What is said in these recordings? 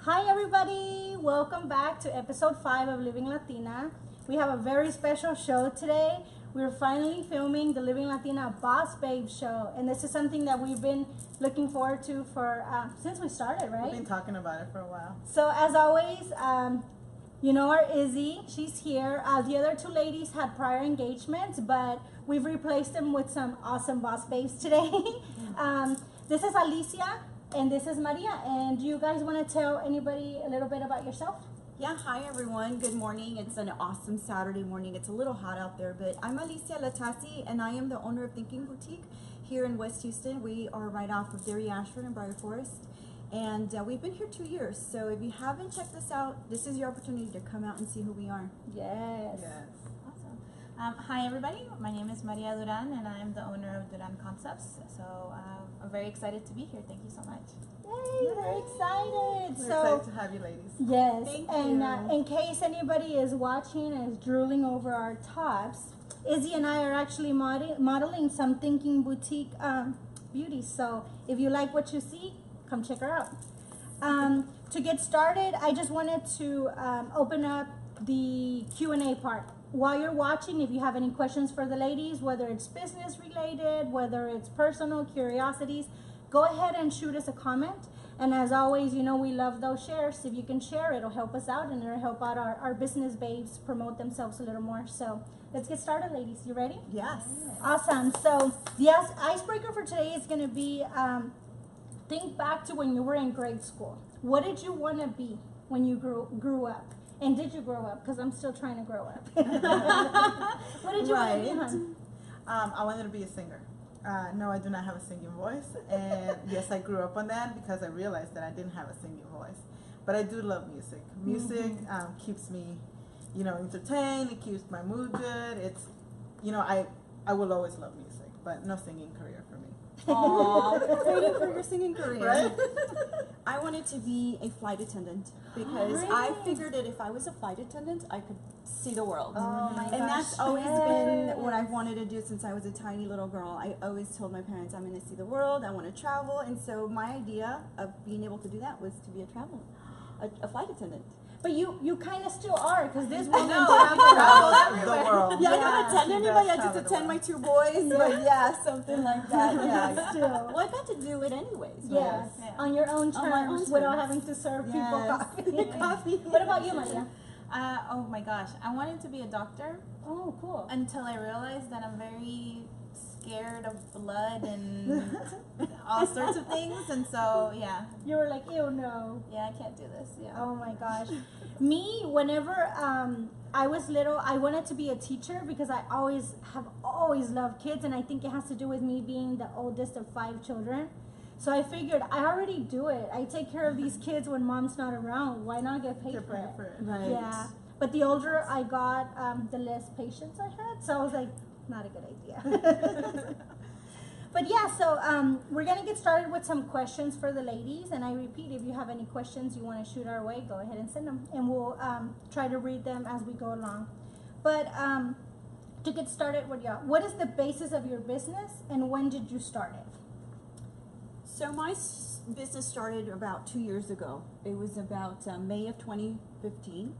Hi, everybody. Welcome back to episode 5 of Living Latina. We have a very special show today. We're finally filming the Living Latina Boss Babe show, and this is something that we've been looking forward to for since we started, right? We've been talking about it for a while. So, as always, you know our Izzy, she's here. The other two ladies had prior engagements, but we've replaced them with some awesome boss babes today. This is Alicia. And this is Maria. And do you guys want to tell anybody a little bit about yourself? Yeah, hi everyone. Good morning. It's an awesome Saturday morning. It's a little hot out there, but I'm Alicia Latasi, and I am the owner of Thinking Boutique here in West Houston. We are right off of Dairy Ashford and Briar Forest, and we've been here 2 years. So if you haven't checked us out, this is your opportunity to come out and see who we are. Yes. Awesome. Hi everybody, my name is Maria Duran and I'm the owner of Duran Concepts. So I'm very excited to be here. Thank you so much. Yay, we're excited. We're excited to have you ladies. Yes. Thank and you. In case anybody is watching and is drooling over our tops, Izzy and I are actually modeling some Thinking Boutique beauties. So if you like what you see, come check her out. To get started, I just wanted to open up the Q&A part. While you're watching, if you have any questions for the ladies, whether it's business related, whether it's personal curiosities, go ahead and shoot us a comment. And as always, you know, we love those shares. If you can share, it'll help us out and it'll help out our business babes promote themselves a little more. So let's get started, ladies. You ready? Yes. Awesome. So the icebreaker for today is going to be think back to when you were in grade school. What did you want to be when you grew up? And did you grow up? Because I'm still trying to grow up. What did you want to be, hon? I wanted to be a singer. No, I do not have a singing voice. And yes, I grew up on that because I realized that I didn't have a singing voice. But I do love music. Music keeps me, entertained. It keeps my mood good. It's, I will always love music, but no singing career for me. Aww, waiting for your singing career. Right? I wanted to be a flight attendant because I figured that if I was a flight attendant, I could see the world. Oh my And gosh. that's always been what I've wanted to do since I was a tiny little girl. I always told my parents I'm going to see the world, I want to travel, and so my idea of being able to do that was to be a traveler, a flight attendant. But you kind of still are, because this woman Travel the world. Yeah, I don't Yeah, attend she anybody, does I just travel the attend my world. 2 boys, but yeah, something like that, yeah. Still. Well, I got to do it anyways. Yes, right? Yeah. on your own On my terms, own without terms. having to serve people Yes. coffee. Coffee. What about you, Maria? Oh my gosh, I wanted to be a doctor Oh, cool. until I realized that I'm very scared of blood and all sorts of things. And so, yeah, You were like, ew, no. I can't do this. Yeah. Oh my gosh. Me, whenever I was little, I wanted to be a teacher because I have always loved kids, and I think it has to do with me being the oldest of 5 children. So I figured I already do it. I take care of these kids when mom's not around. Why not get paid for it? Right. Yeah. But the older I got, the less patience I had. So I was like, not a good idea. But yeah, so we're going to get started with some questions for the ladies. And I repeat, if you have any questions you want to shoot our way, go ahead and send them. And we'll try to read them as we go along. But to get started with y'all, what is the basis of your business and when did you start it? So my business started about 2 years ago. It was about May of 2015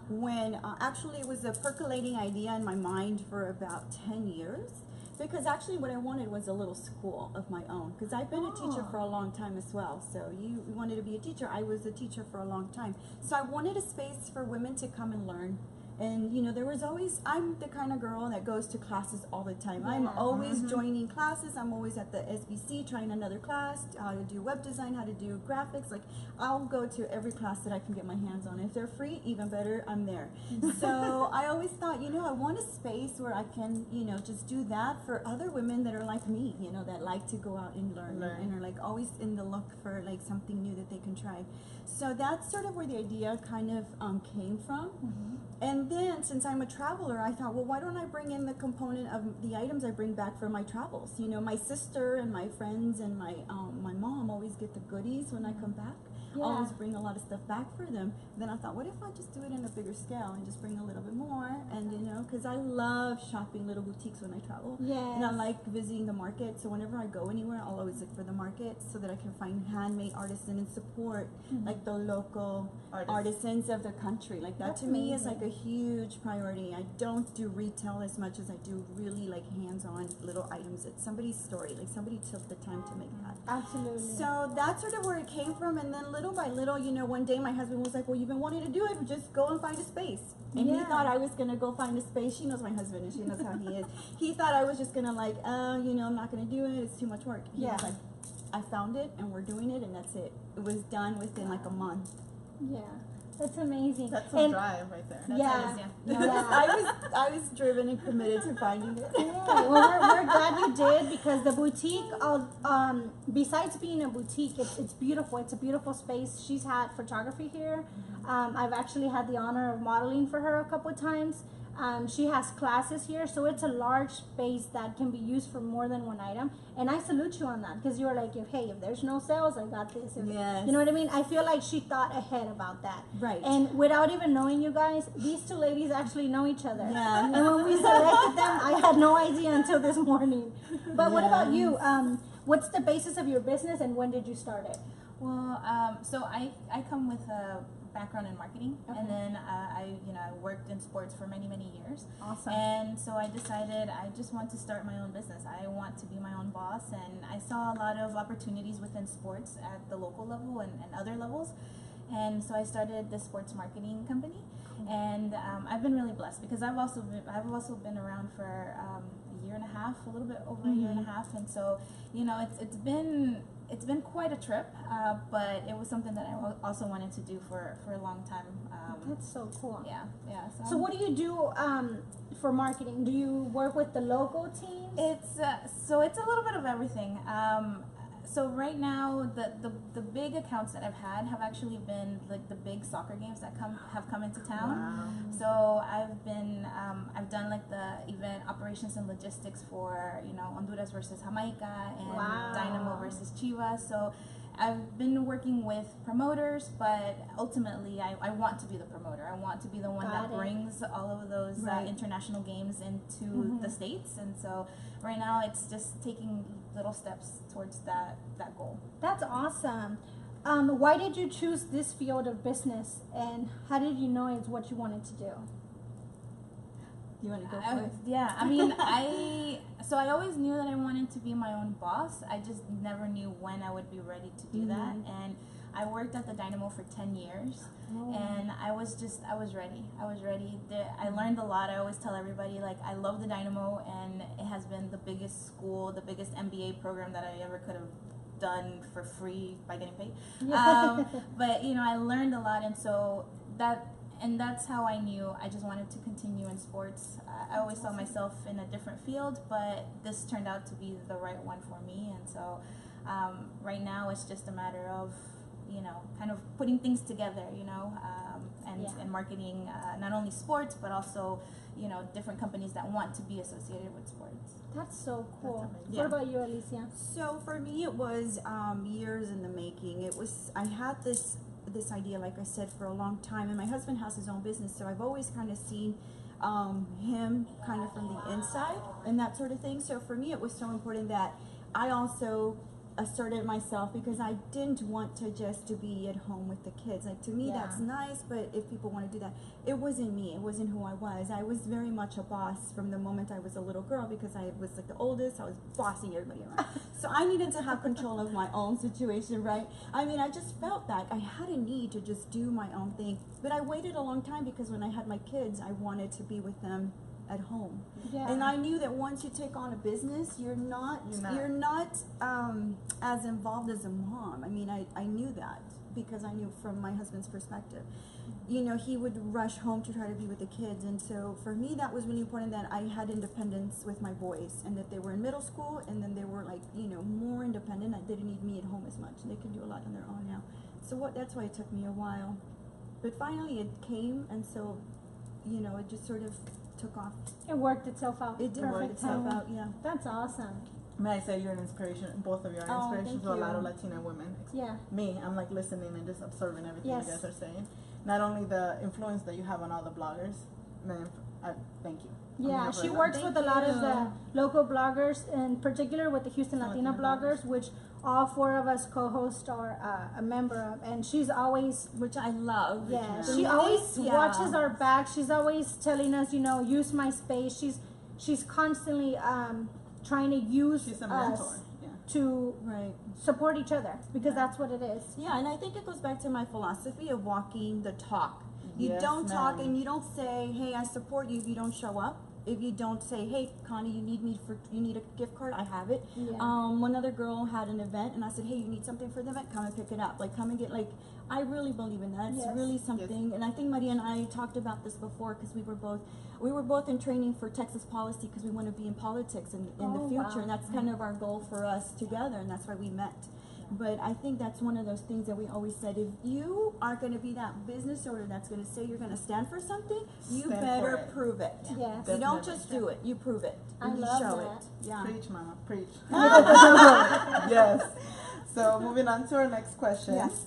when actually it was a percolating idea in my mind for about 10 years. Because actually what I wanted was a little school of my own. Because I've been a teacher for a long time as well. So you wanted to be a teacher. I was a teacher for a long time. So I wanted a space for women to come and learn. And there was always, I'm the kind of girl that goes to classes all the time. I'm always joining classes. I'm always at the SBC trying another class, how to do web design, how to do graphics. Like, I'll go to every class that I can get my hands on. If they're free, even better, I'm there. So I always thought, I want a space where I can, just do that for other women that are like me, that like to go out and learn. And are like always in the look for like something new that they can try. So that's sort of where the idea kind of came from. And then, since I'm a traveler, I thought, well, why don't I bring in the component of the items I bring back from my travels? My sister and my friends and my mom always get the goodies when I come back. Yeah. always bring a lot of stuff back for them. Then I thought, what if I just do it in a bigger scale and just bring a little bit more? And you know, because I love shopping little boutiques when I travel. Yes. And I like visiting the market. So whenever I go anywhere, I'll always look for the market so that I can find handmade artisan and support like the local artisans of the country. Like that That's to me is amazing. like a huge priority. I don't do retail as much as I do really like hands-on little items. It's somebody's story. Like somebody took the time to make that. Absolutely. So that's sort of where it came from, and then little by little, you know, one day my husband was like, well, you've been wanting to do it, just go and find a space. And he Yeah. thought I was gonna go find a space. She knows my husband and she knows how he is. He thought I was just gonna like, you know, I'm not gonna do it, it's too much work. He was Yeah. like, I found it and we're doing it and that's it. It was done within like a month. Yeah, that's amazing. That's a And- drive right there. That's Yeah. it is, yeah. Yeah. I was driven and committed to finding it. Yeah, well, we're glad you did, because the boutique, besides being a boutique, it's beautiful. It's a beautiful space. She's had photography here. I've actually had the honor of modeling for her a couple of times. She has classes here, so it's a large space that can be used for more than one item. And I salute you on that, because you were like, if there's no sales, I got this. Yes. You know what I mean? I feel like she thought ahead about that. Right. And without even knowing you guys, these two ladies actually know each other. Yeah. And when we selected them, I had no idea until this morning. But what about you? What's the basis of your business, and when did you start it? Well, so I come with a background in marketing, Okay. and then I worked in sports for many years. Awesome. And so I decided I just want to start my own business. I want to be my own boss, and I saw a lot of opportunities within sports at the local level and other levels. And so I started this sports marketing company, and I've been really blessed because I've also been around for a year and a half, a little bit over a year and a half, and so it's been quite a trip, but it was something that I also wanted to do for a long time. That's so cool. Yeah. So what do you do for marketing? Do you work with the local teams? It's it's a little bit of everything. So right now, the big accounts that I've had have actually been like the big soccer games that have come into town. Wow. So I've done like the event operations and logistics for Honduras versus Jamaica and Wow. Dynamo versus Chivas. So I've been working with promoters, but ultimately I want to be the promoter. I want to be the one Got that it. brings all of those Right. international games into the States. And so right now it's just taking little steps towards that goal. That's awesome. Why did you choose this field of business, and how did you know it's what you wanted to do? You want to go I mean, I always knew that I wanted to be my own boss. I just never knew when I would be ready to do that. And I worked at the Dynamo for 10 years, and I was ready. I learned a lot. I always tell everybody, like, I love the Dynamo, and it has been the biggest school, the biggest MBA program that I ever could have done for free by getting paid. But I learned a lot, and so that's how I knew I just wanted to continue in sports. I always saw myself in a different field, but this turned out to be the right one for me. And so right now it's just a matter of kind of putting things together, and marketing not only sports but also different companies that want to be associated with sports. That's so cool. amazing. Yeah. What about you, Alicia? So for me, it was years in the making. I had this idea, like I said, for a long time, and my husband has his own business, so I've always kind of seen him kind of from the inside and that sort of thing. So for me, it was so important that I also asserted myself, because I didn't want to be at home with the kids. Like, to me, Yeah. that's nice, but if people want to do that, it wasn't me. It wasn't who I was. I was very much a boss from the moment I was a little girl, because I was like the oldest. I was bossing everybody around. So I needed to have control of my own situation, right? I mean, I just felt that I had a need to just do my own thing. But I waited a long time, because when I had my kids, I wanted to be with them at home. Yeah. And I knew that once you take on a business, you're not as involved as a mom. I mean, I knew that, because I knew from my husband's perspective. He would rush home to try to be with the kids, and so for me that was really important, that I had independence with my boys, and that they were in middle school, and then they were like, more independent. They didn't need me at home as much. They can do a lot on their own now. So that's why it took me a while. But finally it came, and so, it just sort of took off. It worked itself out. It did work Perfect itself timing. out, yeah. That's awesome. may I say you're an inspiration. Both of you are Oh, inspiration thank to a lot you. of Latina women. Yeah. Me, I'm like listening and just observing everything Yes. you guys are saying. Not only the influence that you have on all the bloggers, man, I thank you. on Yeah, behalf of she everyone. works Thank with a lot of you. the local bloggers, in particular with the Houston Latina Latina bloggers, which all four of us co-host or a member of, and she's always, Which I love. yeah, Yeah. she always Yeah. watches our back. She's always telling us, you know, use my space. She's constantly trying to use She's a us mentor. Yeah. to Right. support each other because Yeah. that's what it is. Yeah, and I think it goes back to my philosophy of walking the talk. You Yes, don't talk ma'am. and you don't say, "Hey, I support you," if you don't show up. If you don't say, "Hey, Connie, you need a gift card, I have it." Yeah. One other girl had an event, and I said, "Hey, you need something for the event? Come and pick it up. Like, come and get like." I really believe in that. It's Yes. really something, and I think Maria and I talked about this before because we were both in training for Texas policy because we want to be in politics in the Oh, future, wow. and that's kind of our goal for us together, and that's why we met. But I think that's one of those things that we always said, if you are going to be that business owner that's going to say you're going to stand for something, you Stand better for it. prove it. Yes. You don't Definitely. just do it, you prove it. I You love show that. it. Yeah. Preach, mama, preach. Yes. So moving on to our next question. Yes.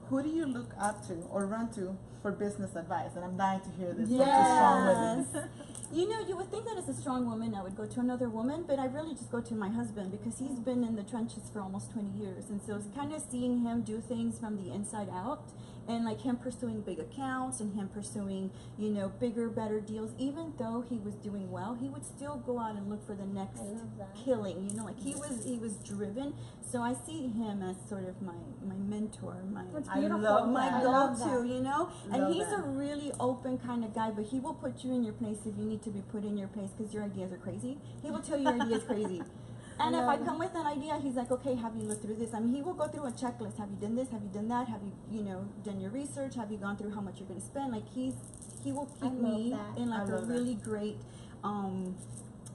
Who do you look up to or run to for business advice? And I'm dying to hear this from two strong women. Yes. You know, you would think that as a strong woman, I would go to another woman, but I really just go to my husband because he's been in the trenches for almost 20 years. And so it's kind of seeing him do things from the inside out and like him pursuing big accounts and him pursuing, you know, bigger, better deals. Even though he was doing well, he would still go out and look for the next I love that. killing, you know, like he was driven. So I see him as sort of my mentor, That's I beautiful. love my that. I love go-to, that. you know? And Love he's that. a really open kind of guy, but he will put you in your place if you need to be put in your place because your ideas are crazy. He will tell you your ideas crazy. And if I come with an idea, he's like, okay, have you looked through this? I mean, he will go through a checklist. Have you done this? Have you done that? Have you, you know, done your research? Have you gone through how much you're going to spend? Like he will I keep love me that. in like I a love that. really great,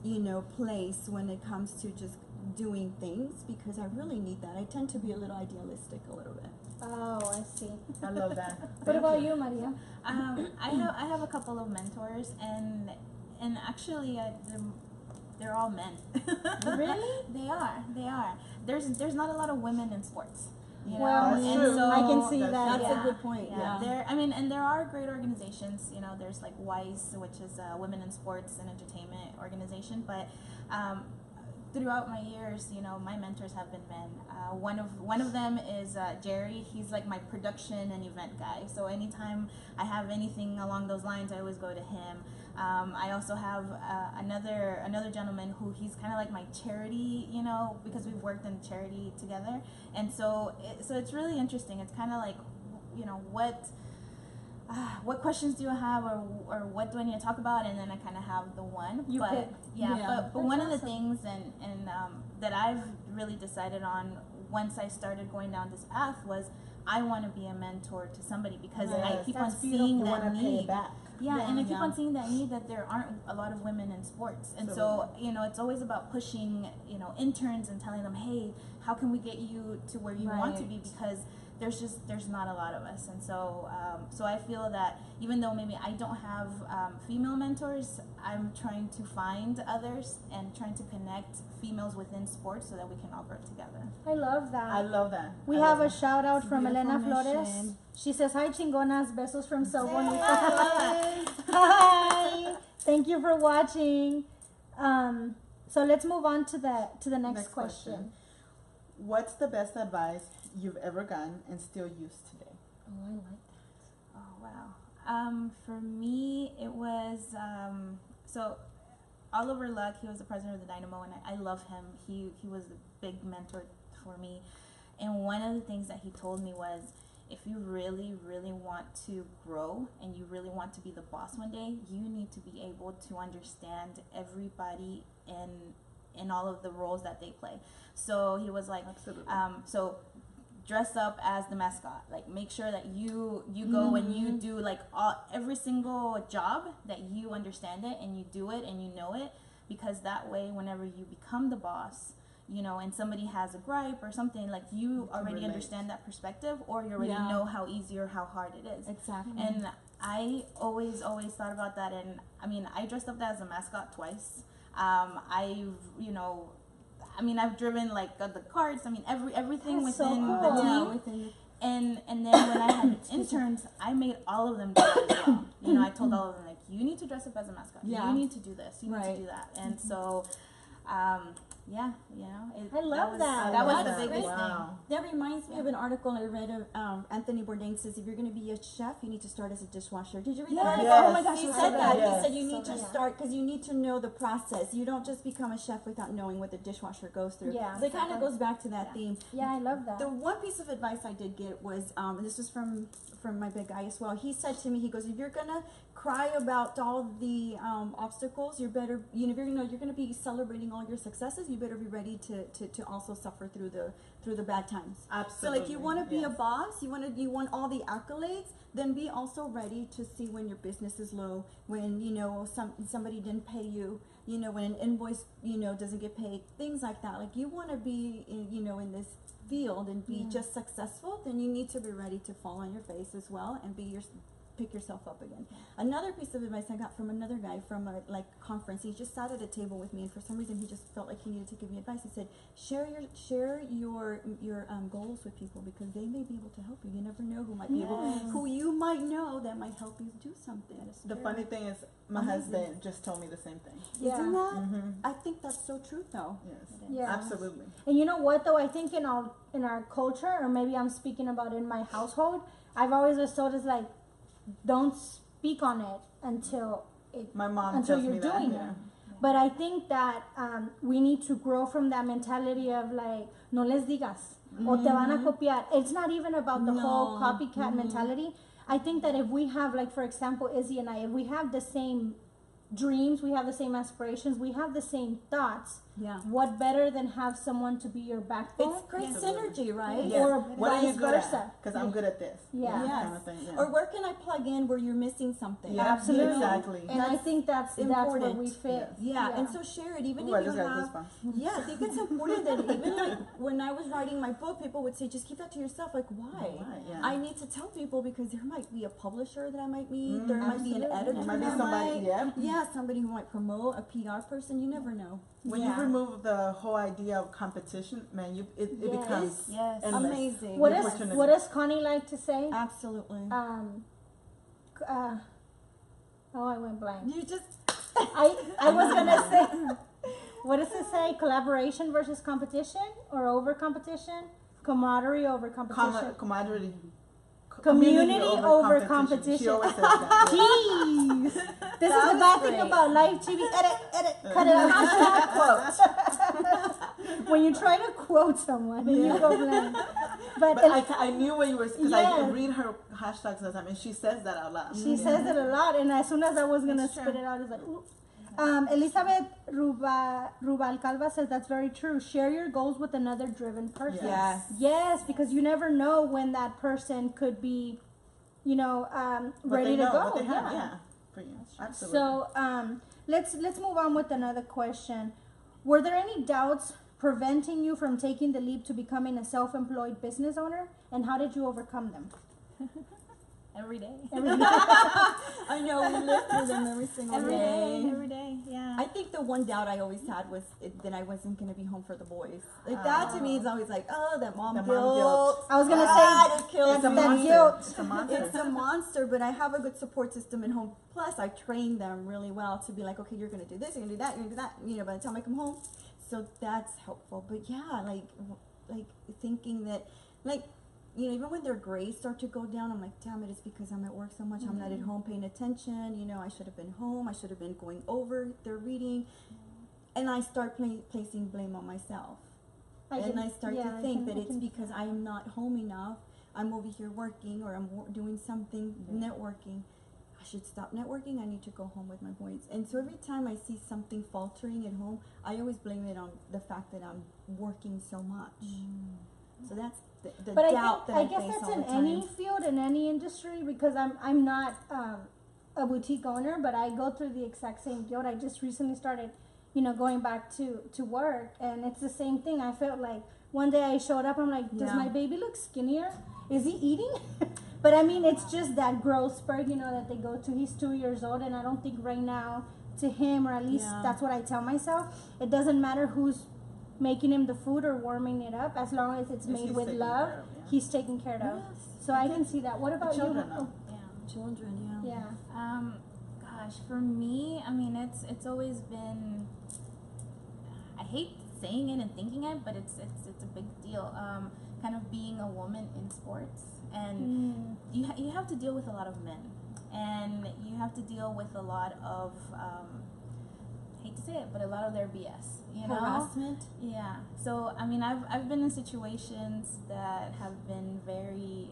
you know, place when it comes to just doing things because I really need that. I tend to be a little idealistic a little bit. Oh, I see. I love that. What Thank about you, Maria? I have a couple of mentors, and actually they're all men. Really? They are. There's not a lot of women in sports. You know? Well, That's and true. so I can see That's that. That's Yeah. a good point. Yeah. There are great organizations. You know, there's like WISE, which is a Women in Sports and Entertainment organization. But throughout my years, you know, my mentors have been men. One of them is Jerry. He's like my production and event guy. So anytime I have anything along those lines, I always go to him. I also have another gentleman who he's kind of like my charity, you know, because we've worked in charity together, and so it's really interesting. It's kind of like, you know, what questions do you have, or what do I need to talk about, and then I kind of have the one. You but pick. yeah, Yeah. but That's one of the awesome. things and that I've really decided on once I started going down this path was I want to be a mentor to somebody because I Yes, keep on that's seeing You that want to pay need. it back. Yeah, and I keep Yeah. on seeing that need that there aren't a lot of women in sports. And so, you know, it's always about pushing, you know, interns and telling them, hey, how can we get you to where you want to be? Because there's not a lot of us. And so, so I feel that even though maybe I don't have female mentors, I'm trying to find others and trying to connect females within sports so that we can all grow together. I love that. I love that. We I have love a that. shout out It's a from beautiful Elena Flores. mission. She says, hi chingonas, besos from So Bonita. Yes. Hi. Thank you for watching. So let's move on to the next question. What's the best advice you've ever gotten and still use today? Oh, I like that. Oh wow. For me, it was so Oliver Luck. He was the president of the Dynamo, and I love him. He was a big mentor for me. And one of the things that he told me was, if you really, really want to grow and you really want to be the boss one day, you need to be able to understand everybody in all of the roles that they play. So he was like, Absolutely. so dress up as the mascot. Like make sure that you go and you do like every single job that you understand it and you do it and you know it, because that way whenever you become the boss, you know, and somebody has a gripe or something, like you can already relate. understand that perspective, or you already Yeah. know how easy or how hard it is. Exactly. And I always thought about that. And I mean, I dressed up as a mascot twice. I've, you know, I mean, I've driven like the carts. I mean, everything That's so within cool. the team. Yeah, within the And then when I had interns, I made all of them do it as well. You know, I told all of them like, you need to dress up as a mascot. Yeah. You need to do this. You need Right. to do that. And so, yeah, you know, I love that. That was That's the biggest wow. That reminds me of an article I read of Anthony Bourdain says if you're going to be a chef, you need to start as a dishwasher. Did you read that? Yes. Oh my gosh, he Yes. said that. Yes. He said you need So to good. start because you need to know the process. You don't just become a chef without knowing what the dishwasher goes through. Yeah. So it kind of goes back to that theme. Yeah, I love that. The one piece of advice I did get was, and this was from my big guy as well. He said to me, he goes, if you're gonna cry about all the obstacles, you better, you know, if you're gonna be celebrating all your successes, you better be ready to also suffer through the bad times. Absolutely. So like you want to be a yes. boss, you want all the accolades, then be also ready to see when your business is low, when you know somebody didn't pay you, you know, when an invoice, you know, doesn't get paid, things like that. Like you want to be in, you know, in this field and be just successful, then you need to be ready to fall on your face as well and pick yourself up again. Another piece of advice I got from another guy from a conference, he just sat at a table with me and for some reason he just felt like he needed to give me advice. He said, share your goals with people because they may be able to help you. You never know who might be who you might know that might help you do something. The funny thing is, my Amazing. husband just told me the same thing. Yeah. Isn't that? Mm-hmm. I think that's so true though. Yes. Yeah. Absolutely. And you know what though, I think in our culture, or maybe I'm speaking about in my household, I've always was told is like, don't speak on it until My mom until tells you're me that. doing Yeah. it. But I think that we need to grow from that mentality of like, no les digas, o te van a copiar. It's not even about the whole No. copycat mentality. I think that if we have, like, for example, Izzy and I, if we have the same dreams, we have the same aspirations, we have the same thoughts, Yeah. what better than have someone to be your backbone? It's great Absolutely. synergy, right? Yes. Or What are you vice good versa. at? Because I'm good at this. Yeah. Yes. Kind of thing. Yeah. Or where can I plug in where you're missing something? Yeah, Absolutely. Exactly. And I think that's where important. we fit. Yeah, and so share it even Ooh, I if you just got have. goosebumps. Yeah, I think it's important that even like when I was writing my book, people would say, just keep that to yourself. Like, why? Why? Yeah. I need to tell people because there might be a publisher that I might meet. There might be an absolutely. editor. There might be that somebody- yeah. Yeah, somebody who might promote, a PR person. You never know. When Yeah. you remove the whole idea of competition, man, it Yes. becomes Yes. endless. Amazing. What The does opportunity. what does Connie like to say? Absolutely. Oh, I went blank. You just I was gonna say, what does it say? Collaboration versus competition, or over competition? Camaraderie over competition. Commodity. Community over She competition. always says that. Yeah. Jeez, this is the was bad thing great. about live TV. Edit, cut it out. When you try to quote someone and you go blank. But But I knew what you were because I Yeah. read her hashtags all the time, and she says that out loud. she says it a lot, and as soon as I was gonna It's spit true. it out, it's like, ooh. Elizabeth Rubalcalva says that's very true. Share your goals with another driven person. Yes. Yes, because you never know when that person could be, you know, What ready they to know, go. what they have, yeah, for you. Absolutely. So let's move on with another question. Were there any doubts preventing you from taking the leap to becoming a self-employed business owner, and how did you overcome them? Every day. I know we live through them every single Every day. day. Every day. Yeah. I think the one doubt I always had was that I wasn't going to be home for the boys. Like that to me is always like, oh, that mom The guilt. mom guilt. I was gonna God, it kills it's a me. that monster. guilt. It's a monster. It's a monster, but I have a good support system at home. Plus, I train them really well to be like, okay, you're going to do this, you're going to do that, you're going to do that, you know, by the time I come home. So that's helpful. But yeah, like thinking that, like, you know, even when their grades start to go down, I'm like, damn it, it's because I'm at work so much. I'm not at home paying attention. You know, I should have been home. I should have been going over their reading. And I start placing blame on myself. And I start to think that it's because I am not home enough. I'm over here working, or I'm doing something, networking. I should stop networking. I need to go home with my boys. And so every time I see something faltering at home, I always blame it on the fact that I'm working so much. So that's the But doubt I that guess face that's all in the time. any field, in any industry, because I'm not a boutique owner, but I go through the exact same guilt. I just recently started, you know, going back to work, and it's the same thing. I felt like one day I showed up, I'm like, does Yeah. my baby look skinnier? Is he eating? But I mean, it's just that growth spurt, you know, that they go to. He's 2 years old, and I don't think right now, to him, or at least Yeah. that's what I tell myself, it doesn't matter who's making him the food or warming it up, as long as it's Yes, made he's with taken love, care of, yeah. he's taken care of. Yes. So I can see that. What about you? children know. Yeah. Children, yeah. Yeah. Gosh, for me, I mean, it's always been. I hate saying it and thinking it, but it's a big deal. Kind of being a woman in sports, and you have to deal with a lot of men, and you have to deal with a lot of hate to say it, but a lot of their BS. You know, Harassment. yeah. So I mean, I've been in situations that have been very.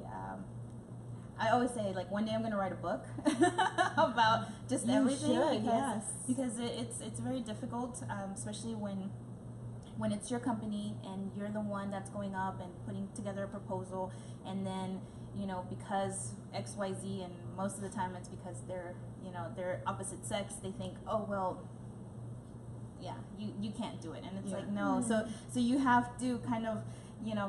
I always say, like, one day I'm gonna write a book about just You everything should, yes. because it's very difficult, especially when it's your company and you're the one that's going up and putting together a proposal, and then because XYZ, and most of the time it's because they're opposite sex, they think, oh well, yeah, you can't do it, and it's Yeah. like, no. So you have to kind of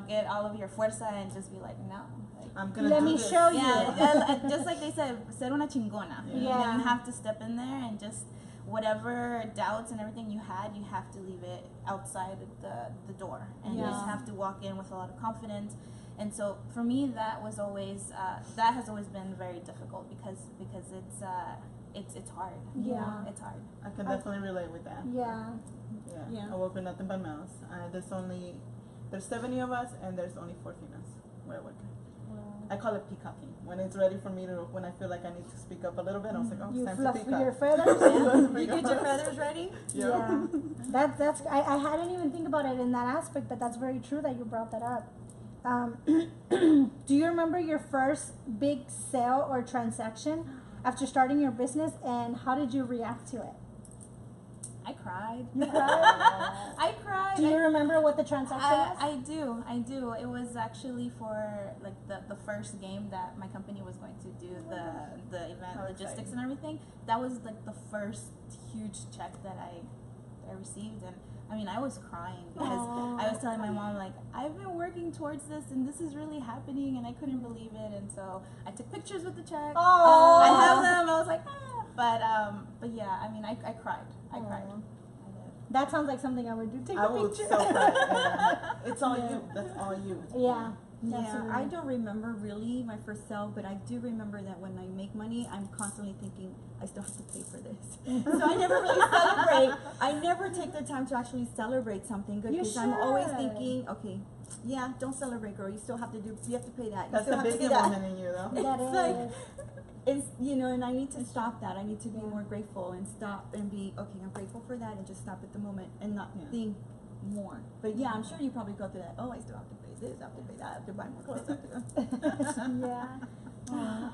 get all of your fuerza and just be like, no, like, I'm gonna Let do me this. show you. yeah, just like they said, ser una chingona. Yeah. You have to step in there and just whatever doubts and everything you had, you have to leave it outside the door, and Yeah. just have to walk in with a lot of confidence. And so for me, that was always that has always been very difficult because it's hard. Yeah. It's hard. I can definitely relate with that. Yeah. Yeah. I work with nothing but males. There's 70 of us, and there's only 4 females where I work. I call it peacocking. When it's ready for me when I feel like I need to speak up a little bit, I was like, oh, it's You time fluff to peacock. your feathers. You get your feathers ready? Yeah. That's I hadn't even think about it in that aspect, but that's very true that you brought that up. Do you remember your first big sale or transaction after starting your business, and how did you react to it? I cried. You cried? I cried. Do you remember what the transaction was? I do. It was actually for like the first game that my company was going to do, the event How logistics exciting. and everything. That was like the first huge check that I received, and I mean, I was crying because Aww. I was telling my mom, like, I've been working towards this and this is really happening, and I couldn't believe it. And so I took pictures with the check. Aw. I have them. I was like, but yeah, I mean, I cried. I cried. Aw. I did. That sounds like something I would do. Take I a would picture. so cry. Yeah. It's all Yeah. you. That's all you. Yeah. Yeah, Absolutely. I don't remember really my first sale, but I do remember that when I make money, I'm constantly thinking, I still have to pay for this. So I never really celebrate. I never take the time to actually celebrate something good You because I'm always should. thinking, okay, yeah, don't celebrate, girl. You still have to pay that. You That's still the have to big do that. woman in you, though. That It's like- is. It's, and I need to stop that. I need to be Yeah. more grateful and stop and be, okay, I'm grateful for that, and just stop at the moment and not Yeah. think more. But yeah, I'm sure you probably go through that. Oh, I still have to pay this, I have to pay that, I have to buy more clothes. Yeah. Aw.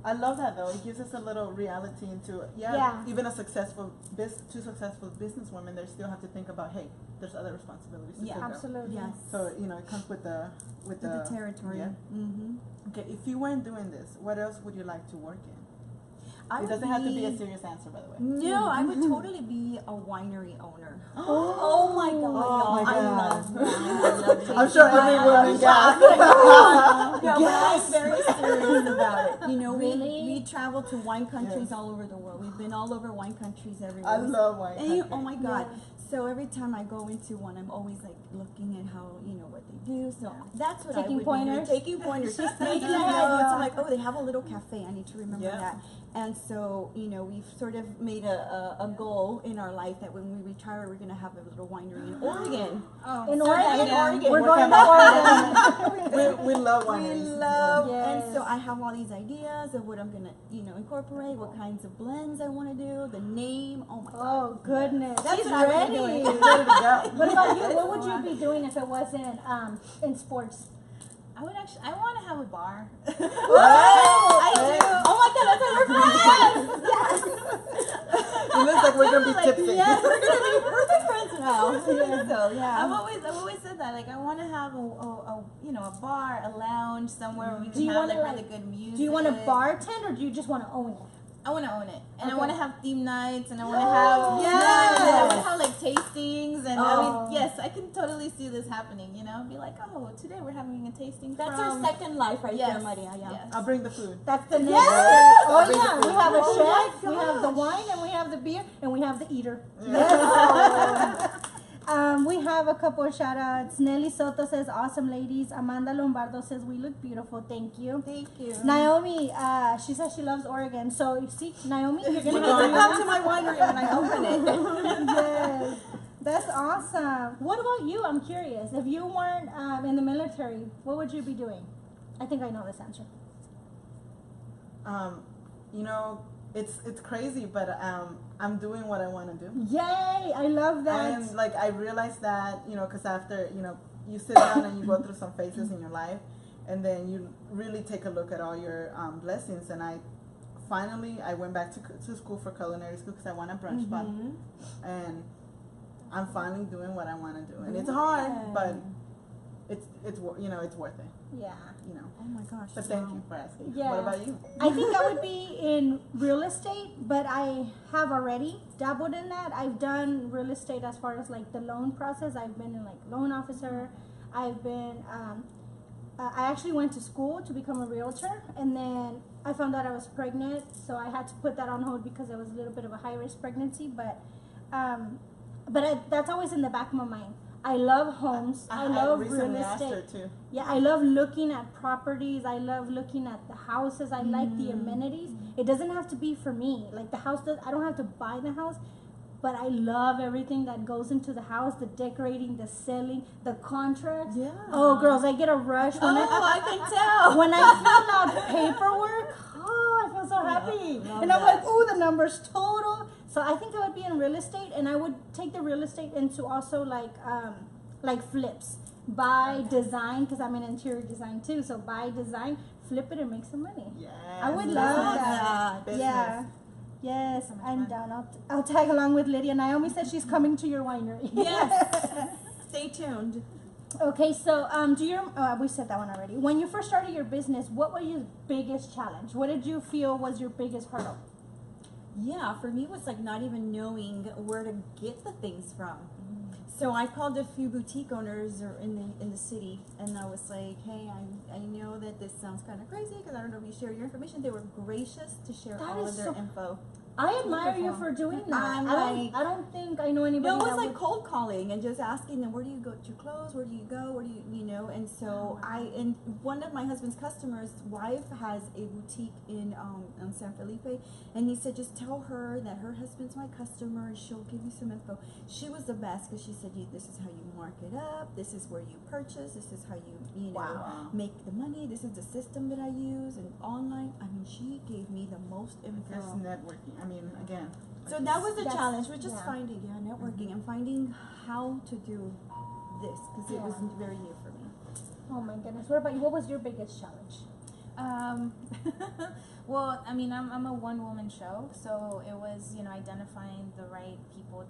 I love that though. It gives us a little reality into Yeah. even a two successful businesswomen, they still have to think about, hey, there's other responsibilities to Yeah, take care of. Absolutely. Yes. So it comes with the With the territory. Yeah. Mm-hmm. Okay, if you weren't doing this, what else would you like to work in? I It would doesn't have to be a serious answer, by the way. No, I would totally be a winery owner. Oh my god, y'all. my I God. love wine. I love tasting I'm sure wine. every I woman love gasped. wine. No, but Yes. I'm very serious about it. You know, Really? we travel to wine countries Yes. all over the world. We've been all over wine countries everywhere. I love wine. And you, country. oh my god. Yeah. So every time I go into one, I'm always like looking at how, what they do. So that's what Taking I would pointers? be doing. Taking pointers. She's making Yeah. notes. I'm like, oh, they have a little cafe. I need to remember Yeah. that. And so, we've sort of made a goal in our life that when we retire, we're going to have a little winery in Oregon. Oh, In So Oregon? in Oregon. We're We're going to coming. Oregon. we love We wineries. love, Yes. and so I have all these ideas of what I'm gonna, incorporate, what kinds of blends I want to do, the name. Oh my god! Oh goodness. That's She's what I would ready. be doing. She's ready to go. What about you? What would you be doing if it wasn't in sports? I want to have a bar. I do. Oh my god, that's why we're friends. It looks like we're gonna be Like, tipsy. Yes, we're good friends now. So yeah. I've always said that. Like, I want to have a bar, a lounge somewhere where we Do can you have wanna, like like- really good music. Do you want to bartend or do you just want to own it? I want to own it, and I Okay. want to have theme nights, and I want to have Yes! I want to have like tastings, and I Oh. mean, yes, I can totally see this happening. Be like, oh, today we're having a tasting. That's from... our second life right there, Yes, Maria. Yeah. yes. I'll bring the food. That's the next. Yes! Oh Bring the yeah, food. we have a Oh chef, my we have the gosh. wine, and we have the beer, and we have the eater. Yeah. We have a couple of shout outs. Nelly Soto says, awesome ladies. Amanda Lombardo says, we look beautiful. Thank you. Thank you. Naomi, she says she loves Oregon. So, you see, Naomi, you're going to You're gonna come to my winery when I open it. Yes. That's awesome. What about you? I'm curious. If you weren't in the military, what would you be doing? I think I know this answer. You know, it's crazy, but I'm doing what I want to do. Yay! I love that. And like I realized that, you know, because after, you know, you sit down and you go through some phases in your life, and then you really take a look at all your blessings. And I went back to school for culinary school because I want a brunch spot, and I'm finally doing what I want to do. And it's hard, but it's you know, it's worth it. Yeah. You know. Oh my gosh. But thank you for asking. Yeah. What about you? I think I would be in real estate, but I have already dabbled in that. I've done real estate as far as like the loan process. I've been in like loan officer. I've been, I actually went to school to become a realtor, and then I found out I was pregnant, so I had to put that on hold because it was a little bit of a high risk pregnancy. But that's always in the back of my mind. I love homes. I love real recently asked estate. her too. Yeah, I love looking at properties. I love looking at the houses. I like the amenities. It doesn't have to be for me. Like the house does, I don't have to buy the house, but I love everything that goes into the house, the decorating, the selling, the contracts. Yeah. Oh, girls, I get a rush when I can tell. when I fill out paperwork. Oh, I feel so happy. love And I'm that. like, oh, the numbers total. So I think I would be in real estate, and I would take the real estate into also like flips. Buy design, because I'm in interior design too. So buy design, flip it, and make some money. Yes. I would love love that. that. Business. Yeah. Yes, I'm down. I'll tag along with Lydia. Naomi said she's coming to your winery. Yes. Stay tuned. Okay, so we said that one already. When you first started your business, what was your biggest challenge? What did you feel was your biggest hurdle? Yeah, for me it was like not even knowing where to get the things from. So I called a few boutique owners in the city, and I was like, hey, I know that this sounds kind of crazy because I don't know if you share your information. They were gracious to share That all is of their so- info. I admire you for doing that. I'm I don't think I know anybody. No, it was that like would- cold calling and just asking them, where do you go to clothes? Where do you go? Where do you know? And so and one of my husband's customers' wife has a boutique in San Felipe, and he said, just tell her that her husband's my customer and she'll give you some info. She was the best because she said, this is how you mark it up. This is where you purchase. This is how you Wow. make the money. This is the system that I use and online. I mean, she gave me the most info. That's networking. I mean, again. So that was the That's- challenge. We're just yeah. finding, networking and finding how to do this because it was Yeah. very new for me. Oh my goodness. What about you? What was your biggest challenge? Well, I mean, I'm a one-woman show, so it was, identifying the right people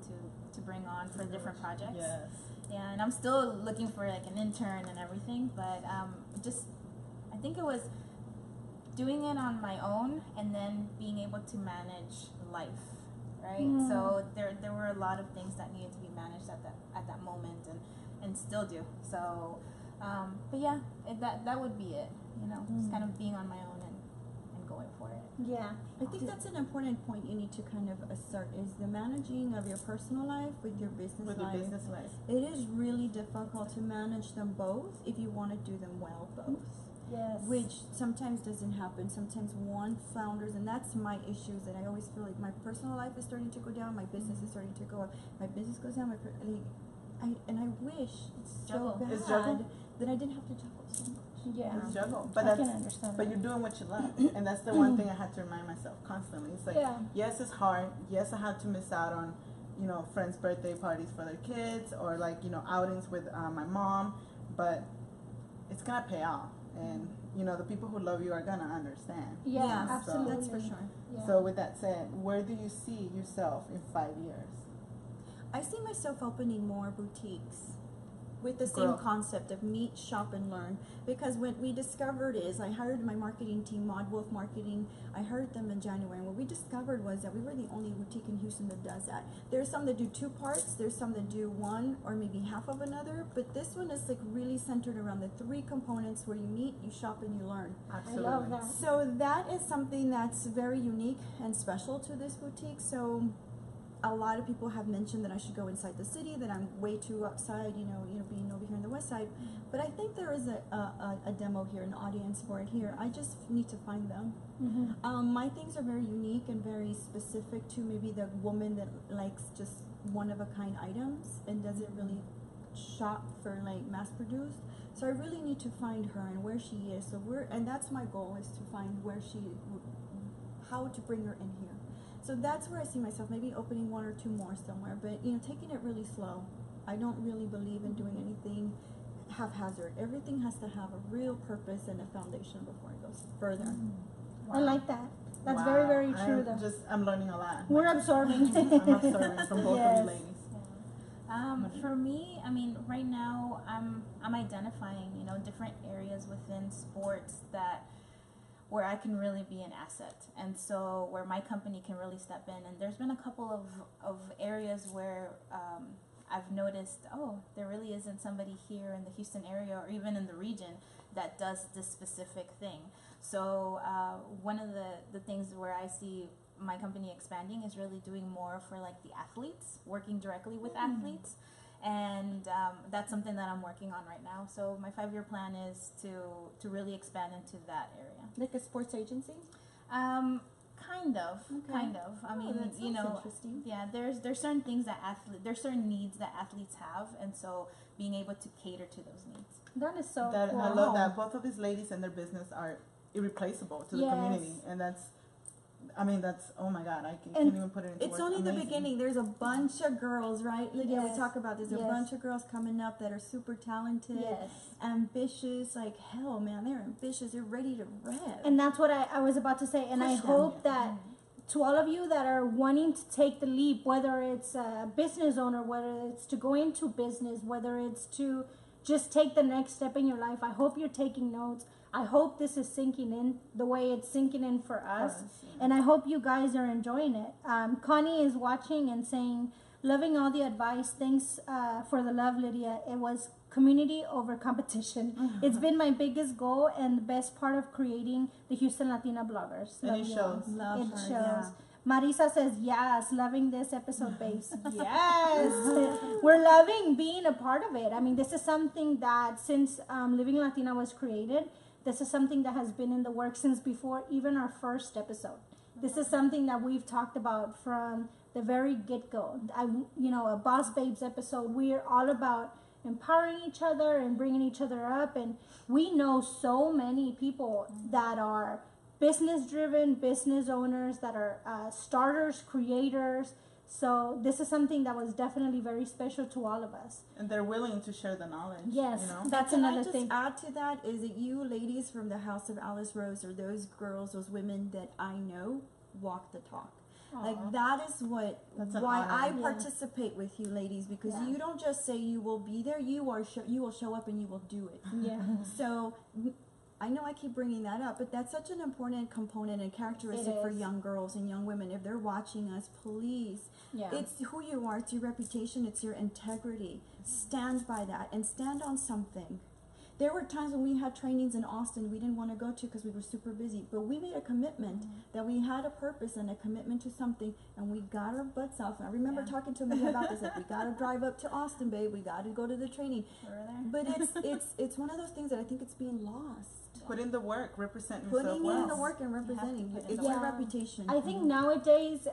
to bring on for different projects. Yes. Yeah, and I'm still looking for like an intern and everything, but I think it was doing it on my own and then being able to manage life, right? So there were a lot of things that needed to be managed at that moment and still do. So, but yeah, that would be it. Just kind of being on my own and going for it. Yeah. I think that's an important point you need to kind of assert is the managing of your personal life with your business With life. your business life. It is really difficult to manage them both if you want to do them well both. Yes. Which sometimes doesn't happen. Sometimes one flounders, and that's my issues. That I always feel like my personal life is starting to go down, my business is starting to go up. My business goes down. I wish so Juggle. bad It's juggle. that I didn't have to juggle so much. Yeah. It's juggle. I But can that's understand. but that. you're doing what you love. And that's the one thing I had to remind myself constantly. It's like Yeah. yes, it's hard. Yes, I had to miss out on, friends' birthday parties for their kids or like, outings with my mom, but it's gonna pay off. And the people who love you are gonna understand. Yeah, Yeah, so absolutely. that's for sure. Yeah. So with that said, where do you see yourself in 5 years? I see myself opening more boutiques with the same Growth. concept of meet, shop, and learn. Because what we discovered is I hired my marketing team, Mod Wolf Marketing. I hired them in January. And what we discovered was that we were the only boutique in Houston that does that. There's some that do 2 parts. There's some that do one or maybe half of another. But this one is like really centered around the 3 components where you meet, you shop, and you learn. I love that. So that is something that's very unique and special to this boutique. So a lot of people have mentioned that I should go inside the city, that I'm way too upside, being over here in the west side. But I think there is a demo here, an audience for it here. I just need to find them. My things are very unique and very specific to maybe the woman that likes just one of a kind items and doesn't really shop for like mass produced. So I really need to find her and where she is. And that's my goal, is to find how to bring her in here. So that's where I see myself, maybe opening 1 or 2 more somewhere, but taking it really slow. I don't really believe in doing anything haphazard. Everything has to have a real purpose and a foundation before it goes further. I like that. That's Wow. very, very true, I'm learning a lot. We're absorbing. I'm absorbing from both of Yes. you ladies. For me, I mean, right now I'm identifying, different areas within sports where I can really be an asset, and so where my company can really step in. And there's been a couple of areas where I've noticed, there really isn't somebody here in the Houston area or even in the region that does this specific thing. So one of the things where I see my company expanding is really doing more for like the athletes, working directly with athletes. And that's something that I'm working on right now. So my 5-year plan is to really expand into that area. Like a sports agency? Kind of. I mean, that sounds interesting. yeah, there's certain things there's certain needs that athletes have, and so being able to cater to those needs. That is so cool. I love that both of these ladies and their business are irreplaceable to the Yes. community, and that's oh my God, I can't even put it into It's words. only the Amazing. beginning. There's a bunch of girls, right, Lydia? Yes. We talk about this. There's a Yes. bunch of girls coming up that are super talented, Yes. ambitious. Like, hell, man, they're ambitious. They're ready to rev. And that's what I was about to say. And I Push them. hope that to all of you that are wanting to take the leap, whether it's a business owner, whether it's to go into business, whether it's to just take the next step in your life, I hope you're taking notes. I hope this is sinking in the way it's sinking in for us. And I hope you guys are enjoying it. Connie is watching and saying, loving all the advice. Thanks for the love, Lydia. It was community over competition. It's been my biggest goal and the best part of creating the Houston Latina bloggers. And Love it you shows. all. Love It her, shows. yeah. Marisa says, yes, loving this episode, babes. Yes. We're loving being a part of it. I mean, this is something that since Living Latina was created, this is something that has been in the works since before even our first episode. This is something that we've talked about from the very get-go. A Boss Babes episode, we're all about empowering each other and bringing each other up. And we know so many people that are business-driven, business owners, that are starters, creators. So this is something that was definitely very special to all of us. And they're willing to share the knowledge. Yes, You know? that's Can I another just thing. add to that is that you ladies from the House of Alice Rose are those girls, those women that I know walk the talk. Like that is That's an why honor. I Yeah. participate with you ladies, because Yeah. you don't just say you will be there, you will show up and you will do it. Yeah. So I know I keep bringing that up, but that's such an important component and characteristic It for is. young girls and young women. If they're watching us, please, Yeah. it's who you are, it's your reputation, it's your integrity. Stand by that and stand on something. There were times when we had trainings in Austin we didn't want to go to because we were super busy, but we made a commitment that we had a purpose and a commitment to something, and we got our butts off. And I remember talking to me about this, like, we got to drive up to Austin, babe, we got to go to the training. We were there. But it's one of those things that I think it's being lost. Put in the work, represent yourself Putting well. in the work and representing, put in it's the your work. reputation. I think nowadays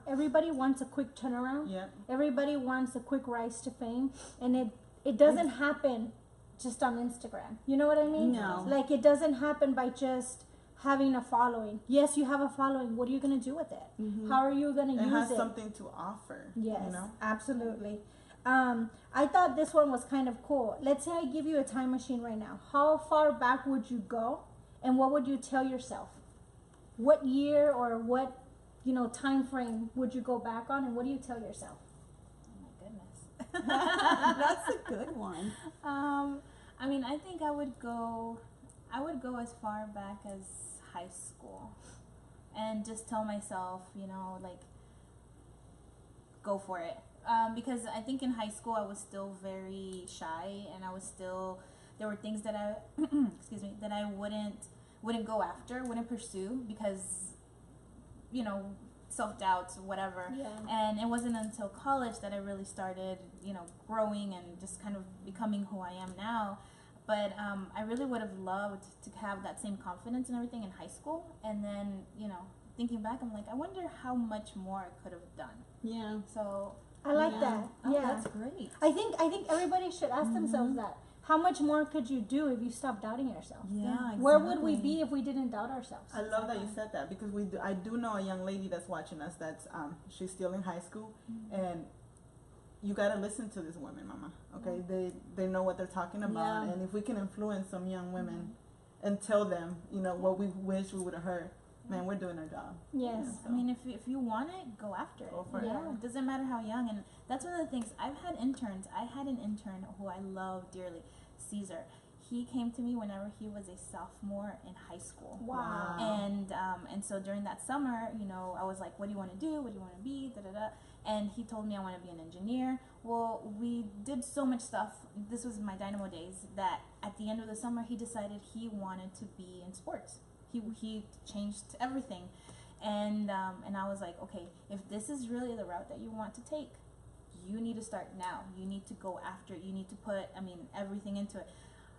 everybody wants a quick turnaround. Yeah. Everybody wants a quick rise to fame, and it doesn't happen just on Instagram. You know what I mean? No. Like, it doesn't happen by just having a following. Yes, you have a following. What are you going to do with it? How are you going to It use has it? something to offer. Yes, You know? absolutely. I thought this one was kind of cool. Let's say I give you a time machine right now. How far back would you go, and what would you tell yourself? What year or what, time frame would you go back on, and what do you tell yourself? Oh my goodness. That's a good one. I mean, I think I would go as far back as high school, and just tell myself, like, go for it. Because I think in high school I was still very shy, and there were things that I, excuse me, that I wouldn't go after, wouldn't pursue, because, self-doubts, whatever. Yeah. And it wasn't until college that I really started, growing and just kind of becoming who I am now. But I really would have loved to have that same confidence and everything in high school. And then, thinking back, I'm like, I wonder how much more I could have done. Yeah. So I like Yeah. that. Oh, Yeah. that's great. I think everybody should ask themselves that. How much more could you do if you stopped doubting yourself? Yeah, exactly. Where would we be if we didn't doubt ourselves? I love that you said that because I do know a young lady that's watching us that's she's still in high school, and you gotta listen to these women, mama. Okay, they know what they're talking about, Yeah. and if we can influence some young women and tell them, what we wish we would have heard, man, we're doing our job. Yes. I mean, if you want it, go after it. Go for it. Yeah. It doesn't matter how young. And that's one of the things. I've had interns. I had an intern who I love dearly, Caesar. He came to me whenever he was a sophomore in high school. Wow. And so during that summer, I was like, what do you want to do? What do you want to be? Da, da, da. And he told me I want to be an engineer. Well, we did so much stuff. This was my Dynamo days that at the end of the summer, he decided he wanted to be in sports. He changed everything. And I was like, okay, if this is really the route that you want to take, you need to start now. You need to go after it. You need to put, everything into it.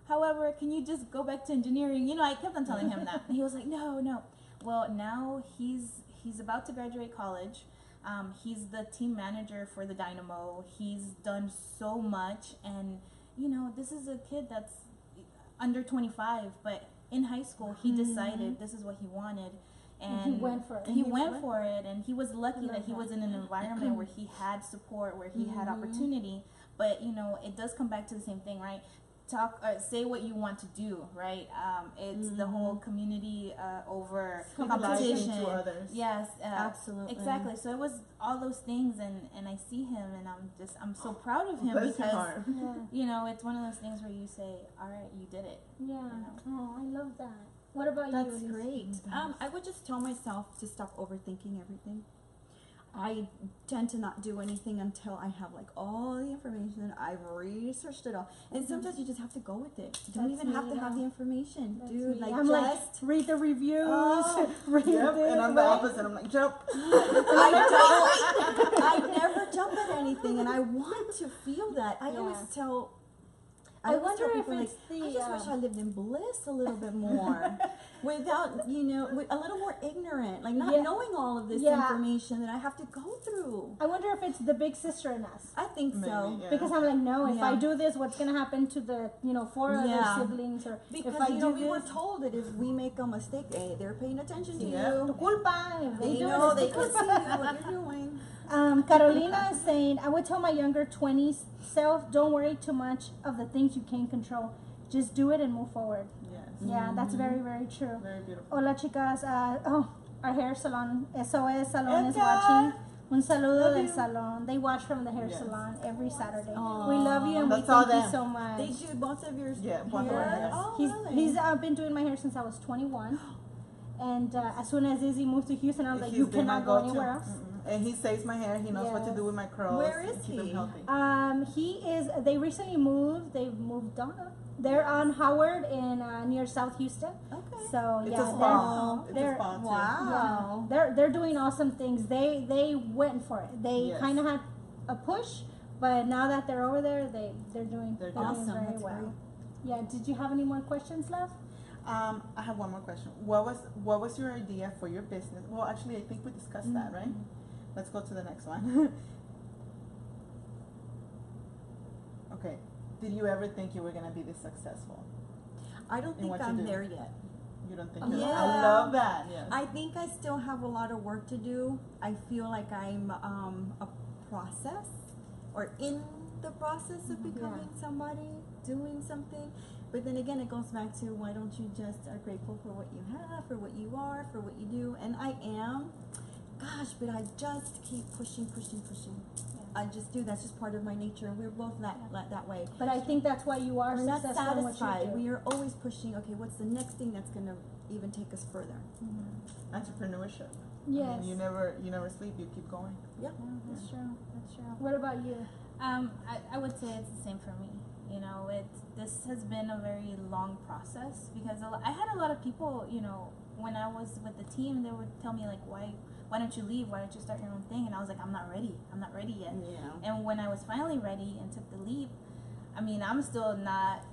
However, can you just go back to engineering? I kept on telling him that. And he was like, no. Well, now he's about to graduate college. He's the team manager for the Dynamo. He's done so much. And, this is a kid that's under 25, but in high school, he decided this is what he wanted. And he went for it. He went for it, and he was lucky that he was in an environment where he had support, where he had opportunity. But, it does come back to the same thing, right? Say what you want to do, right? It's the whole community over competition. To others. Yes, Absolutely. exactly. So it was all those things, and I see him, and I'm so proud of him Bless your because heart. Yeah. it's one of those things where you say, all right, you did it. Yeah. Oh, I love that. What about That's you? Elise? great. I would just tell myself to stop overthinking everything. I tend to not do anything until I have all the information. I've researched it all, and sometimes you just have to go with it. You don't That's even have me, to have yeah. the information, That's dude. me. I'm just read the reviews. Oh, read Yep, this, and I'm the right? opposite. I'm like, jump. I never jump at anything, and I want to feel that. I always Yeah. tell. I always wonder tell if people, it's the, I just wish I lived in bliss a little bit more, without with a little more ignorant, not Yeah. knowing all of this Yeah. information that I have to go through. I wonder if it's the big sister in us. I think so. Maybe, yeah. Because I'm like, no, if I Yeah. do this, what's gonna happen to the, four other Yeah. siblings? Or Because if I do we this, were told that if we make a mistake, they're paying attention to Yeah. tu you. culpa. If they They do know it, they it's can tu see culpa. what you're doing. Carolina is saying, I would tell my younger 20s self, don't worry too much of the things you can't control. Just do it and move forward. Yes. Yeah, that's very, very true. Very beautiful. Hola, chicas. Our hair salon, SOS Salon is Edgar. watching. Un saludo Love del you. salon. They watch from the hair Yes. salon every Saturday. Aw. We love you and we That's all thank you them. so much. They do both of your Yeah, both of our hair. hairs. Oh, He's really? been doing my hair since I was 21. And as soon as Izzy moved to Houston, I was like, He's you been my cannot go go-to. anywhere else. And he saves my hair. He knows what to Yes. do with my curls. Where is and keep them he? healthy. They recently moved. They moved on. They're on Howard in near South Houston. Okay. So It's yeah, a spa. It's a they're spa too. Wow. they're doing awesome things. They went for it. They Yes. kind of had a push, but now that they're over there, they're doing They're doing awesome. very That's well. great. Yeah. Did you have any more questions left? I have one more question. What was your idea for your business? Well, actually, I think we discussed that, right? Let's go to the next one. Okay. Did you ever think you were gonna be this successful? I don't In think what you I'm do. there yet. You don't think? Yeah. I love that. Yes. I think I still have a lot of work to do. I feel like I'm a process, or in the process of becoming somebody, doing something. But then again, it goes back to why don't you just are grateful for what you have, for what you are, for what you do. And I am. Gosh, but I just keep pushing. I just do. That's just part of my nature. We're both that way. But I think that's why you are We're not successful in what you satisfied. do. We are always pushing. Okay, what's the next thing that's gonna even take us further? Entrepreneurship. Yes. I mean, you never sleep. You keep going. Yep. Yeah, that's true. That's true. What about you? I would say it's the same for me. This has been a very long process because I had a lot of people, when I was with the team, they would tell me like, why don't you leave? Why don't you start your own thing? And I was like, I'm not ready yet. Yeah. And when I was finally ready and took the leap, I mean, I'm still not.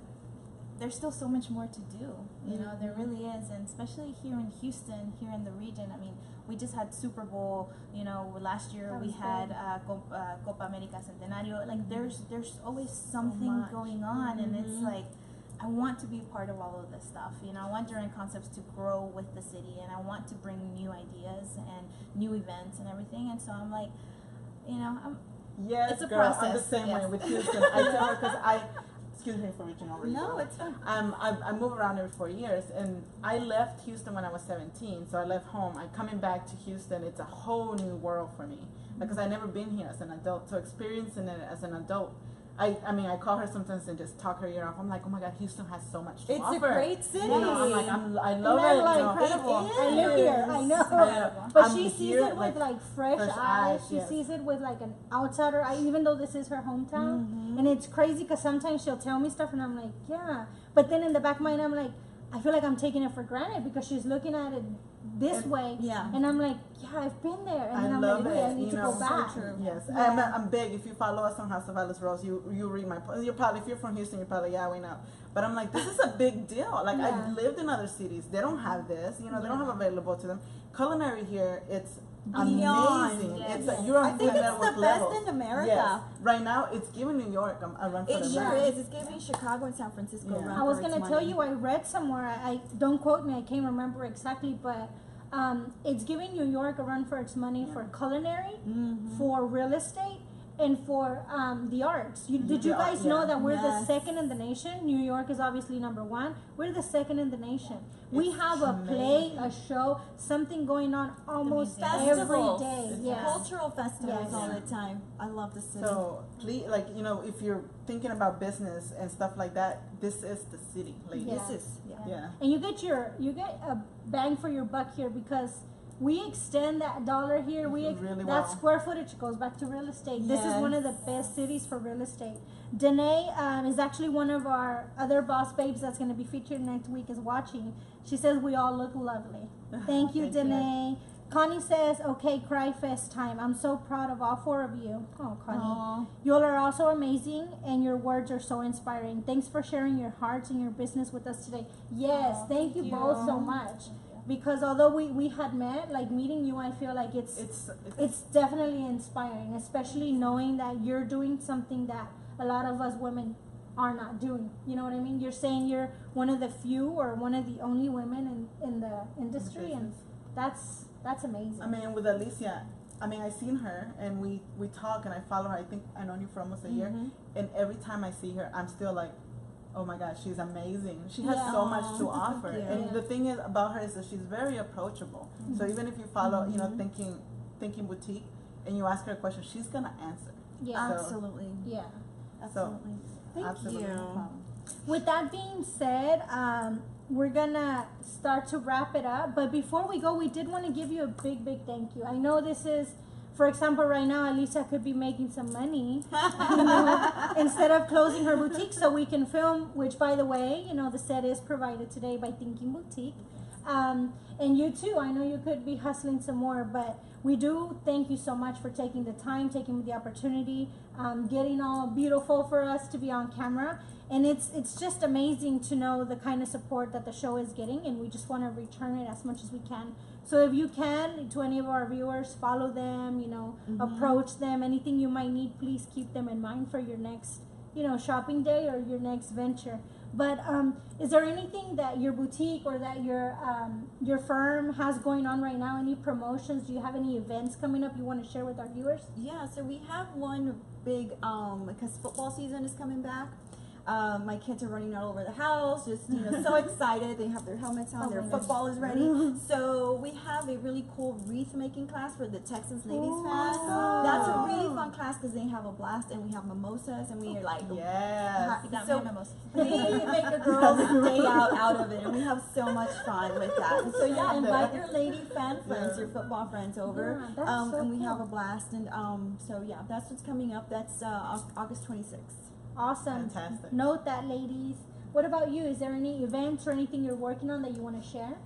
There's still so much more to do, you know. There really is, and especially here in Houston, here in the region. I mean, we just had Super Bowl, you know. Last year we had Copa America Centenario. Like, there's always something going on, and it's like, I want to be part of all of this stuff, you know. I want Duran Concepts to grow with the city, and I want to bring new ideas and new events and everything. And so I'm like, you know, Yes, it's a girl, process. I'm the same way with Houston. I tell her because excuse me for reaching over. No, it's fine. I move around every 4 years, and I left Houston when I was 17. So I left home. I'm coming back to Houston. It's a whole new world for me because I've never been here as an adult. So experiencing it as an adult, I mean, I call her sometimes and just talk her ear off. I'm like, oh my God, Houston has so much to offer. It's a great city. You know, I'm like, I love Isn't it. that You know. incredible? It I live here. I know. Yeah. But I'm she sees here, it with like fresh fresh eyes. eyes, She yes. sees it with like an outsider eye, even though this is her hometown. And it's crazy because sometimes she'll tell me stuff and I'm like, yeah. But then in the back of my mind, I'm like, I feel like I'm taking it for granted because she's looking at it this way. Yeah. And I'm like, yeah, I've been there. And then I'm love like, wait, I it, need you to know. go back. So true. Yes, Yeah. I'm big. If you follow us on House of Alice Rose, you read my posts. You're probably, if you're from Houston, you're probably, yeah, we know. But I'm like, this is a big deal. Like, Yeah. I've lived in other cities. They don't have this. You know, they don't have available to them. Culinary here, it's Beyond. amazing. Yes. It's like you're on I think Food it's Network the best levels. in America. Yes. Right now, it's giving New York a run for It the sure money. is. It's giving Chicago and San Francisco Yeah. run I was for its gonna tell money. you, I read somewhere. I don't quote me. I can't remember exactly, but it's giving New York a run for its money for culinary, for real estate, and for the arts. Did you Yeah, guys know yeah. that we're the Yes. second in the nation? New York is obviously number one. We're the second in the nation. We It's have a play, amazing. a show, something going on almost every Festivals. day. It's Yes. Cultural festivals Yes. all the time. I love the city. So, like, you know, if you're thinking about business and stuff like that, this is the city, ladies. Yeah. This is, yeah. Yeah. And you get a bang for your buck here because we extend that dollar here. Really that well. square footage goes back to real estate. This is one of the Yes. best cities for real estate. Danae is actually one of our other boss babes that's going to be featured next week is watching. She says we all look lovely. Thank you, Thank you. Danae. Connie says, okay, Cry Fest time. I'm so proud of all four of you. Oh, Connie. Aw. You all are also amazing, and your words are so inspiring. Thanks for sharing your hearts and your business with us today. Yes, Aw, thank you thank both so you. much. Because although we had met, like meeting you, I feel like it's definitely inspiring, especially knowing that you're doing something that a lot of us women are not doing. You know what I mean? You're saying you're one of the few or one of the only women in the industry, and that's amazing. I mean, with Alicia, I mean, I seen her and we talk and I follow her. I think I known you for almost a year, and every time I see her, I'm still like, oh my God, she's amazing. She has Yeah. so much to Aw, offer. thank you. And Yeah. the thing is about her is that she's very approachable. So even if you follow, you know, thinking boutique, and you ask her a question, she's gonna answer. Yeah. So- Absolutely. Yeah. Absolutely. Thank Absolutely, you. no problem. With that being said, we're gonna start to wrap it up. But before we go, we did want to give you a big thank you. I know this is, for example, right now, Alicia could be making some money, you know, instead of closing her boutique, so we can film. Which, by the way, you know, the set is provided today by Thinking Boutique. And you too, I know you could be hustling some more, but we do thank you so much for taking the time, taking the opportunity, getting all beautiful for us to be on camera. And it's just amazing to know the kind of support that the show is getting, and we just want to return it as much as we can. So if you can, to any of our viewers, follow them, you know, approach them, anything you might need, please keep them in mind for your next, you know, shopping day or your next venture. But is there anything that your boutique or that your firm has going on right now? Any promotions? Do you have any events coming up you want to share with our viewers? Yeah, so we have one big, because football season is coming back. My kids are running all over the house, just, you know, so excited. They have their helmets on, Oh their my football is ready. So we have a really cool wreath making class for the Texas ladies fan. That's a really fun class because they have a blast, and we have mimosas, and we are like, Yes. You got so me a mimosa. we make the girls day out of it, and we have so much fun with that. So yeah, invite your lady fan friends, your football friends over, Yeah, that's so and we have cool. a blast. And so yeah, that's what's coming up. That's August 26th. Awesome. Fantastic. Note that, ladies. What about you? Is there any events or anything you're working on that you want to share?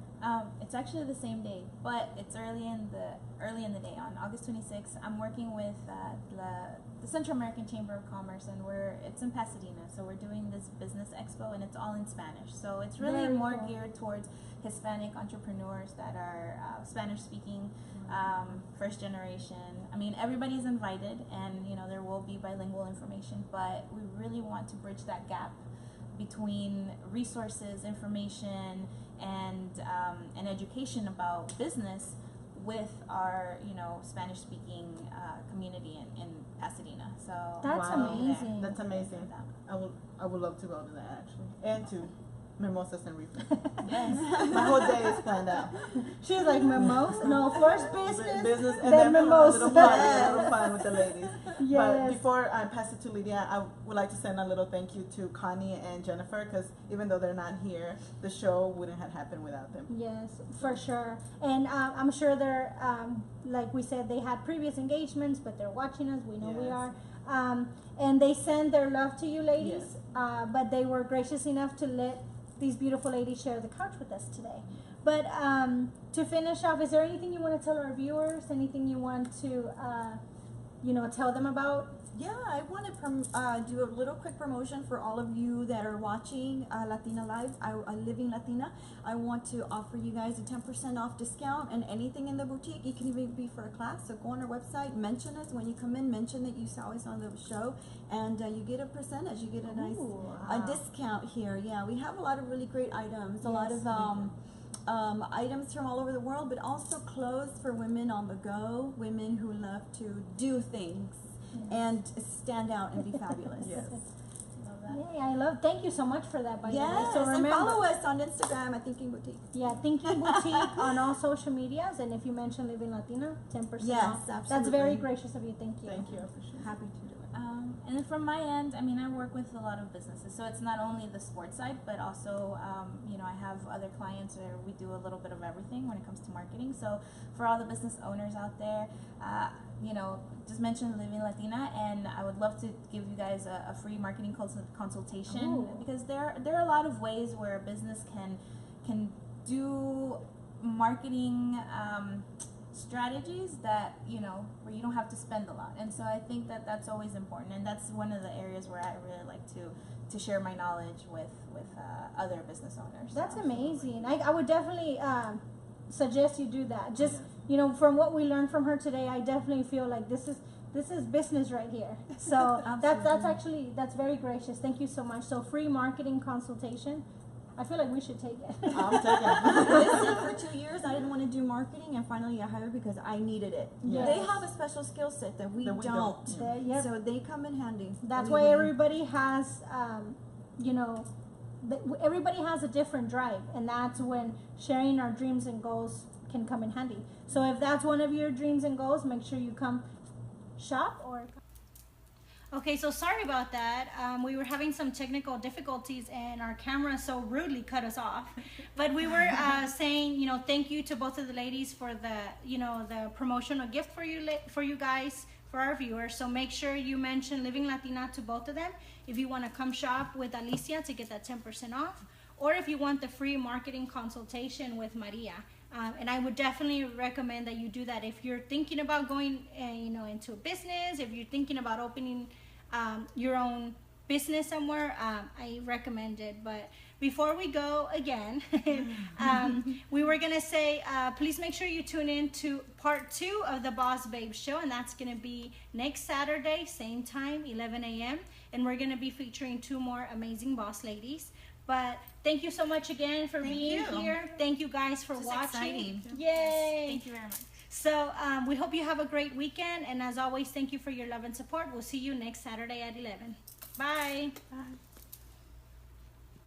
It's actually the same day, but it's early in the day. On August 26th, I'm working with the Central American Chamber of Commerce, and it's in Pasadena. So we're doing this business expo, and it's all in Spanish. So it's really Very more cool. geared towards Hispanic entrepreneurs that are Spanish speaking, first generation. I mean, everybody's invited, and there will be bilingual information, but we really want to bridge that gap between resources, information, and education about business with our Spanish speaking community in Pasadena. So That's Wow. amazing. That's amazing. I would love to go to that actually, and to mimosas and refills. Yes. My whole day is planned out. She's like mimosa. No, first business, And then then a mimosa. little party, a little fun with the ladies. But Yes. before I pass it to Lydia, I would like to send a little thank you to Connie and Jennifer, because even though they're not here, the show wouldn't have happened without them. Yes, for sure. And I'm sure they're, like we said, they had previous engagements, but they're watching us. We know we Yes. are. And they send their love to you ladies. Yes. But they were gracious enough to let these beautiful ladies share the couch with us today. But to finish off, is there anything you want to tell our viewers? Anything you want to, tell them about? Yeah, I want to do a little quick promotion for all of you that are watching Latina Live, Living Latina. I want to offer you guys a 10% off discount and anything in the boutique. It can even be for a class. So go on our website, mention us when you come in, mention that you saw us on the show, and you get a percentage. You get a nice discount here. Yeah, we have a lot of really great items, a lot of items from all over the world, but also clothes for women on the go, women who love to do things and stand out and be fabulous. Yes. Love that. Yeah, thank you so much for that, by the way. Yes, So and remember, follow us on Instagram at Thinking Boutique. yeah, Thinking Boutique on all social medias, and if you mention Living Latina, 10% Yes, off. That's absolutely. very gracious of you. Thank you. Thank you. I appreciate it. Happy to do it. And then from my end, I mean, I work with a lot of businesses, so it's not only the sports side, but also, I have other clients where we do a little bit of everything when it comes to marketing. So for all the business owners out there, just mention Living Latina, and I would love to give you guys a free marketing consultation. Ooh. Because there are a lot of ways where a business can do marketing strategies that where you don't have to spend a lot, and so I think that that's always important, and that's one of the areas where I really like to share my knowledge with other business owners. That's So. amazing. I would definitely suggest you do that. Just Yeah. from what we learned from her today, I definitely feel like this is business right here. So that's very gracious. Thank you so much. So free marketing consultation. I feel like we should take it. I'm taking it. Listen, for 2 years I didn't want to do marketing, and finally I hired because I needed it. Yes. They have a special skill set that we don't. Yep. So they come in handy. That's Really, why really. everybody has, everybody has a different drive, and that's when sharing our dreams and goals can come in handy. So if that's one of your dreams and goals, make sure you come shop or. Okay, so sorry about that. We were having some technical difficulties, and our camera so rudely cut us off. But we were saying, thank you to both of the ladies for the, the promotional gift for you guys, for our viewers. So make sure you mention Living Latina to both of them if you want to come shop with Alicia to get that 10% off, or if you want the free marketing consultation with Maria. And I would definitely recommend that you do that if you're thinking about going, into a business. If you're thinking about opening your own business somewhere, I recommend it. But before we go again, we were gonna say, please make sure you tune in to part 2 of the Boss Babe Show, and that's gonna be next Saturday, same time, 11 a.m. And we're gonna be featuring 2 more amazing boss ladies. But thank you so much again for being here. Thank you guys for watching. Exciting. Yay! Thank you very much. So we hope you have a great weekend, and as always, thank you for your love and support. We'll see you next Saturday at 11. Bye. Bye.